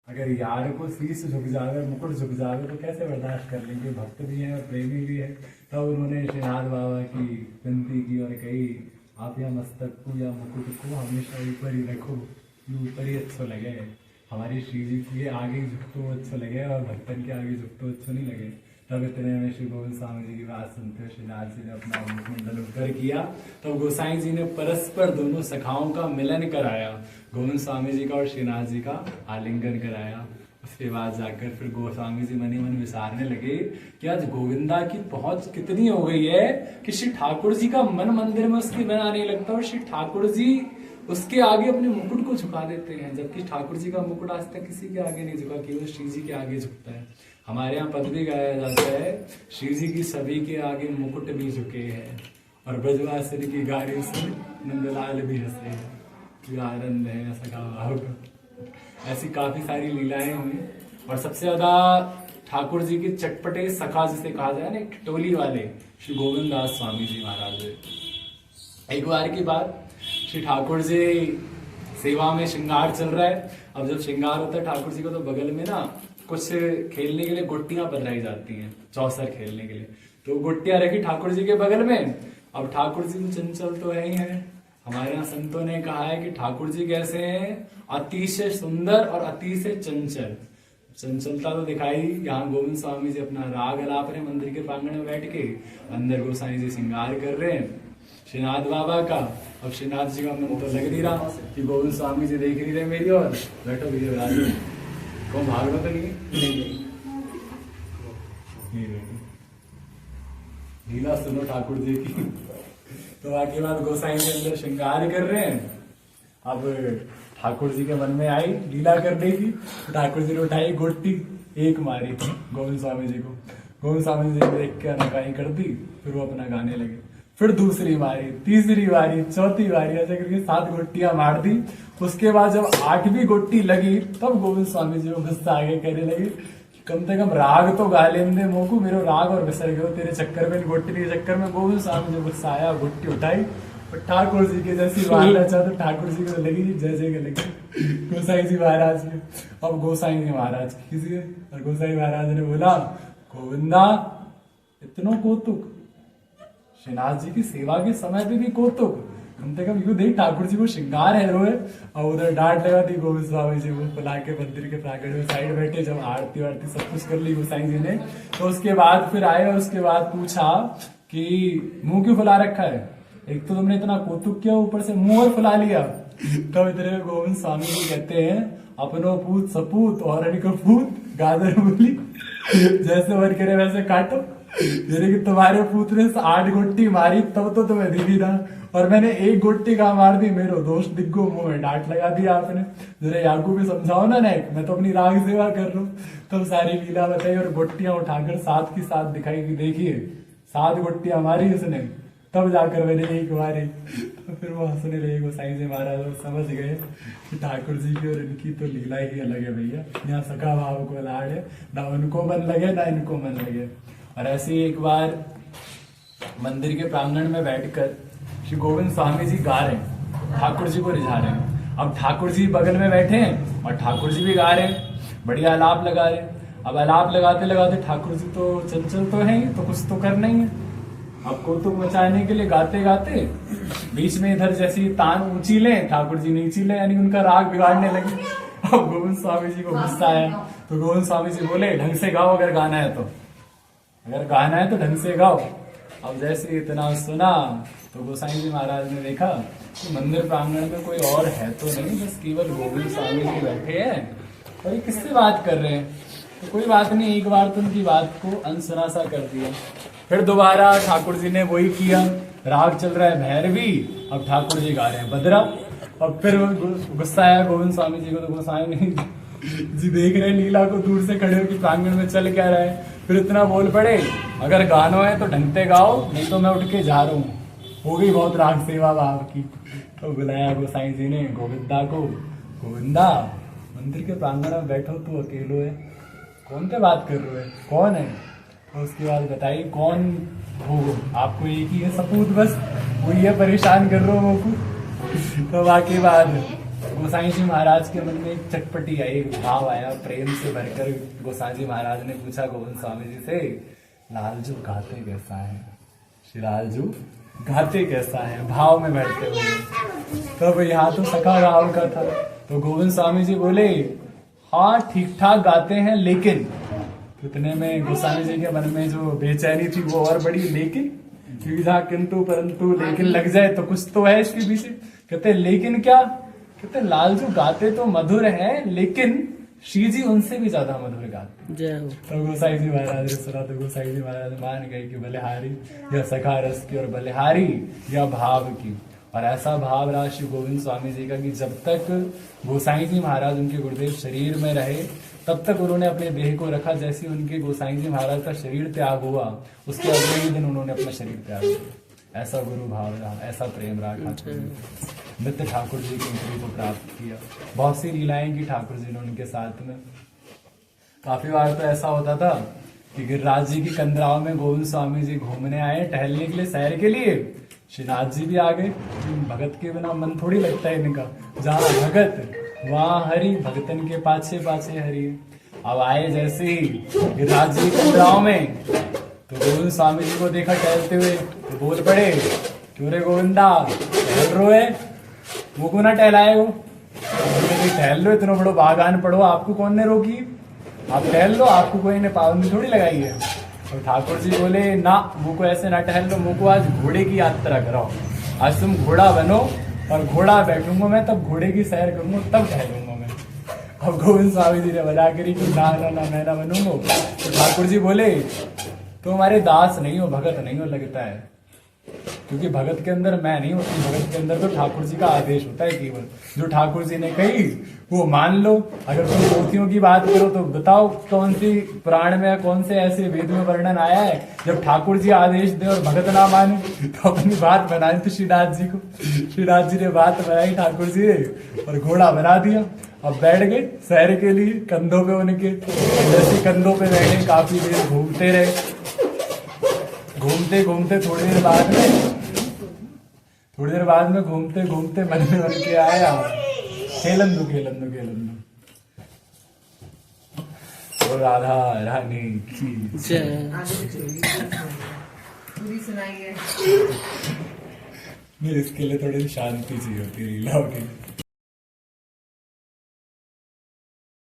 अगर यार को शीश झुक जावे, मुकुट झुक जावे तो कैसे बर्दाश्त कर लेंगे। भक्त भी हैं और प्रेमी भी है। तब उन्होंने श्रीनाथ बाबा की विनती की और कही, आप या मस्तक को या मुकुट को हमेशा ऊपर ही रखो, ये ऊपर ही अच्छा लगे। हमारी श्री जी के आगे झुक तो अच्छा लगे और भक्तन के आगे झुक तो अच्छा नहीं लगे। तब इतने में श्री गोविंद स्वामी जी की बात सुनते हुए श्रीनाथ जी ने अपना मुखमंडल ऊपर किया। तब गोसाई जी ने परस्पर दोनों सखाओं का मिलन कराया, गोविंद स्वामी जी का और श्रीनाथ जी का आलिंगन कराया। उसके बाद जाकर फिर गोस्वामी जी मनी मन विचारने लगे कि आज गोविंदा की पहुंच कितनी हो गई है कि श्री ठाकुर जी का मन मंदिर में उसके बिना नहीं लगता और श्री ठाकुर जी उसके आगे अपने मुकुट को झुका देते हैं, जबकि ठाकुर जी का मुकुट आज तक किसी के आगे नहीं झुका, केवल श्री जी के आगे झुकता है। हमारे यहाँ पद भी गाया जाता है, श्री जी की सभी के आगे मुकुट भी झुके हैं और ब्रजवासिनी की गाड़ी से नंदलाल भी हंसे हैं। आनंद है सखा भाव का। ऐसी काफी सारी लीलाएं हुई और सबसे ज्यादा ठाकुर जी के चटपटे सखा जिसे कहा जाए ना, एक टोली वाले श्री गोविंद दास स्वामी जी महाराज। एक बार की बात, श्री ठाकुर जी सेवा में श्रृंगार चल रहा है। अब जब श्रृंगार होता है ठाकुर जी को तो बगल में ना कुछ खेलने के लिए गुट्टियां बनाई जाती हैं, चौसर खेलने के लिए। तो गुट्टियां रखी ठाकुर जी के बगल में। अब ठाकुर जी तो चंचल तो है ही है। हमारे यहाँ संतों ने कहा है कि ठाकुर जी कैसे हैं, अतिशय सुंदर और अतिशय चंचल। चंचलता तो दिखाई। यहाँ गोविंद स्वामी जी अपना राग अलाप रहे मंदिर के प्रांगण में बैठ के, अंदर गोसाई जी श्रृंगार कर रहे हैं श्रीनाथ बाबा का। अब श्रीनाथ जी का मन तो लग नहीं रहा कि गोविंद स्वामी जी देख नहीं रहे मेरी और। बैठो भैया राजू, कौन भाग रहा तो नहीं? लीला सुनो ठाकुर जी की। तो बाकी बात गोसाई के अंदर श्रृंगार कर रहे हैं। अब ठाकुर जी के मन में आई लीला करने की, तो ठाकुर जी ने उठाई गुट्टी, एक मारी थी गोविंद स्वामी जी को। गोविंद स्वामी जी देख के अनकाई कर दी, फिर वो अपना गाने लगे। फिर दूसरी मारी, तीसरी मारी, चौथी मारी, ऐसे करके 7 गुट्टियां मार दी। उसके बाद जब 8वीं गुट्टी लगी तब गोविंद स्वामी जी को गुस्सा आगे कहने लगे, कम से कम राग तो गा लेंदे मोको, मेरे राग और बिसर गयो तेरे चक्कर में, गुट्टी के चक्कर में। गोविंद स्वामी जी गुस्सा आया, गुट्टी उठाई और ठाकुर जी के जैसी मारना चाहते, ठाकुर जी को लगी जैसे के लगी गोसाई जी महाराज के। अब गोसाई जी महाराज किसी और गोसाई महाराज ने बोला, गोविंदा इतनो कौतुक, श्रीनाथ जी की सेवा के समय पे भी कौतुक, कम से कम यू देख ठाकुर जी को श्रृंगार है रोए। और उधर डांट लगा दी गोविंद स्वामी जी को, बुला के मंदिर के प्रांगण में साइड बैठे। जब आरती वारती सब कुछ कर ली गोसाई जी ने, तो उसके बाद फिर आए और उसके बाद पूछा कि मुंह क्यों फुला रखा है, एक तो तुमने इतना कौतुक किया, ऊपर से मुंह और फुला लिया। तब इतने गोविंद स्वामी जी कहते हैं, अपनो पूत सपूत और इनको पूत गाजर बोली, जैसे मन करे वैसे काटो। यानी कि तुम्हारे पूत ने 8 गुट्टी मारी तब तो तुम्हें दिखी ना, और मैंने 1 गुट्टी का मार दी, मेरो दोष दिग्गो, मुंह में डांट लगा दिया आपने। जरा याकू भी समझाओ ना नेक, मैं तो अपनी राग सेवा कर रहा हूँ। तब सारी लीला बताई और गुट्टियां उठाकर 7 की 7 दिखाई कि देखिए 7 गुट्टियां मारी उसने, तब जाकर मैंने 1 मारी। तो फिर वो हंसने लगे गोसाई जी महाराज और समझ गए कि ठाकुर जी की और इनकी तो लीला ही अलग है भैया। यहाँ सखा भाव को लाड़ है, ना उनको मन लगे ना इनको मन लगे। और ऐसे ही एक बार मंदिर के प्रांगण में बैठकर श्री गोविंद स्वामी जी गा रहे हैं, ठाकुर जी को रिझा रहे हैं। अब ठाकुर जी बगल में बैठे हैं और ठाकुर जी भी गा रहे हैं, बढ़िया आलाप लगा रहे हैं। अब आलाप लगाते लगाते ठाकुर जी तो चंचल तो है ही, तो कुछ तो करना ही है। अब कौतुक मचाने के लिए गाते गाते बीच में इधर जैसी तान ऊंची ले, ठाकुर जी नीची ले, यानी उनका राग बिगाड़ने लगे। अब गोविंद स्वामी जी को गुस्सा आया, तो गोविंद स्वामी जी बोले, ढंग से गाओ, अगर गाना है तो, अगर गाना है तो ढंग से गाओ। अब जैसे इतना सुना तो गोसाई जी महाराज ने देखा कि मंदिर प्रांगण में कोई और है तो नहीं, बस केवल गोविंद स्वामी जी बैठे हैं और ये किससे बात कर रहे हैं। तो कोई बात नहीं, एक बार तो उनकी बात को अनसुना सा कर दिया। फिर दोबारा ठाकुर जी ने वही किया, राग चल रहा है भैरवी, अब ठाकुर जी गा रहे हैं बदरा। अब फिर गुस्सा आया गोविंद स्वामी जी को, तो गोसाई जी देख रहे लीला को दूर से खड़े होकर प्रांगण में चल क्या रहा है। फिर इतना बोल पड़े, अगर गानो है तो ढंग से गाओ, नहीं तो मैं उठ के जा रहा हूँ, हो गई बहुत राग सेवा भाव की। तो बुलाया गोसाई जी ने गोविंदा को, गोविंदा मंदिर के प्रांगण में बैठो, तू अकेलो है, कौन से बात कर रहे हो, कौन है। तो उसके बाद बताइए कौन हो, आपको एक ही है सपूत, बस वही है, परेशान कर रहे हो मुझको। तो बाकी बाद गोसाई जी महाराज के मन में एक चटपटी आई, एक भाव आया, प्रेम से भरकर गोसाई जी महाराज ने पूछा गोविंद स्वामी जी से, लालजू गाते कैसा है? श्री लालजू गाते कैसा है? भाव में भरते हुए। तब यहाँ तो सखा राव का था, तो गोविंद स्वामी जी बोले, हाँ ठीक ठाक गाते हैं, लेकिन इतने में गोसाई जी के मन में जो बेचैनी थी वो और बड़ी, लेकिन सीधा किंतु परंतु लेकिन लग जाए तो कुछ तो है इसके पीछे। कहते लेकिन क्या? कहते लालजू गाते तो मधुर है, लेकिन श्री जी उनसे भी ज्यादा मधुर गाते। तो गोसाई जी महाराज ने सुना तो गोसाई जी महाराज मान गए कि बलिहारी यह सखा रस की और बलिहारी यह भाव की। और ऐसा भाव रहा श्री गोविंद स्वामी जी का कि जब तक गोसाई जी महाराज उनके गुरुदेव शरीर में रहे तब तक उन्होंने अपने देह को रखा। जैसे उनके गोसाई जी महाराज का शरीर त्याग हुआ उसके अगले ही दिन उन्होंने अपना शरीर त्याग किया। ऐसा गुरु भाव रहा, ऐसा प्रेम रहा ठाकुर जी। नित्य ठाकुर जी की मुक्ति को प्राप्त किया। बहुत सी लीलाएं की ठाकुर जी ने उनके साथ में। काफी बार तो ऐसा होता था कि गिरिराज जी की कंदराव में गोविंद स्वामी जी घूमने आए टहलने के लिए, सैर के लिए। श्रीनाथ जी भी आ गए। भगत के बिना मन थोड़ी लगता है इनका। जहाँ भगत वहाँ हरि, भगतन के पाछे पाछे हरि। अब आए जैसे ही गिरिराज जी कंदराव में तो गोविंद स्वामी जी को देखा टहलते हुए तो बोल पड़े, क्यों रे गोविंदा टहल रो है? वो को ना टहलाए हो? टहल लो, इतना बड़ो बागान पड़ो, आपको कौन ने रोकी? आप टहल लो, आपको कोई ने पाबंदी थोड़ी लगाई है। और ठाकुर जी बोले, ना मुझको ऐसे ना टहल लो, मुझको आज घोड़े की यात्रा कराओ। आज तुम घोड़ा बनो और घोड़ा बैठूंगा मैं, तब घोड़े की सैर करूंगा, तब टहलूंगा मैं। अब गोविंद स्वामी जी ने बजा करी कि ना ना ना मैं ना बनूंगा। तो ठाकुर जी बोले, तो हमारे दास नहीं हो, भगत नहीं हो लगता है, क्योंकि भगत के अंदर मैं नहीं होती। भगत के अंदर तो ठाकुर जी का आदेश होता है केवल। जो ठाकुर जी ने कही वो मान लो। अगर तुम मूर्तियों की बात करो तो बताओ कौन सी पुराण में, कौन से ऐसे वेद में वर्णन आया है जब ठाकुर जी आदेश दे और भगत ना माने? तो अपनी बात बनाई तो श्रीनाथ जी को। श्रीनाथ जी ने बात बनाई ठाकुर जी ने और घोड़ा बना दिया। अब बैठ गए सैर के लिए कंधों पे उनके। जैसे कंधों पे बैठे काफी देर घूमते रहे। घूमते घूमते थोड़ी देर बाद में घूमते घूमते मन में बन के आया, खेलंदू खेलंदू खेलंदू। और राधा रानी की मेरे इसके लिए थोड़ी शांति चाहिए होती है लीलाओं की।